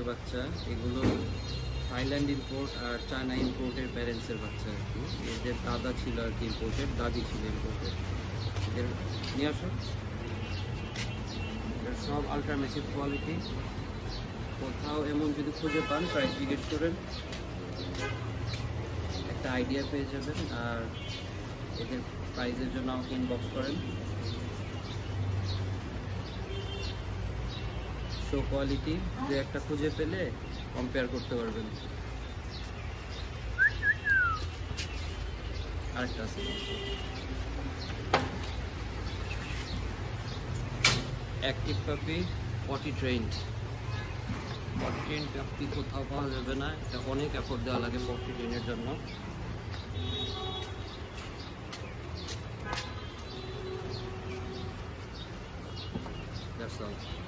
বাচ্চা, এগুলো Thailand import আর China ইম্পোর্টের প্যারেন্টসের বাচ্চা আর কি। এদের দাদা ছিল আর কি ইম্পোর্টেড, দাদি ছিল ইম্পোর্টেড। এদের নিয়ে আসো। এদের সব আলট্রামেসিভ কোয়ালিটি। কোথাও এমন যদি খুঁজে পান প্রাইস জিজ্ঞেস করেন, একটা আইডিয়া পেয়ে যাবেন। আর এদের প্রাইজের জন্য আমাকে ইনবক্স করেন। শো কোয়ালিটি দু একটা খুঁজে পেলে কম্পেয়ার করতে পারবেন। আরেকটা আছে অ্যাক্টিভ পাপি, পটি ট্রেন্ড। পটি ট্রেন পাপি কোথাও পাওয়া যাবে না, এটা অনেক এফোর্ট দেওয়া লাগে পটি ট্রেনের জন্য। That's all.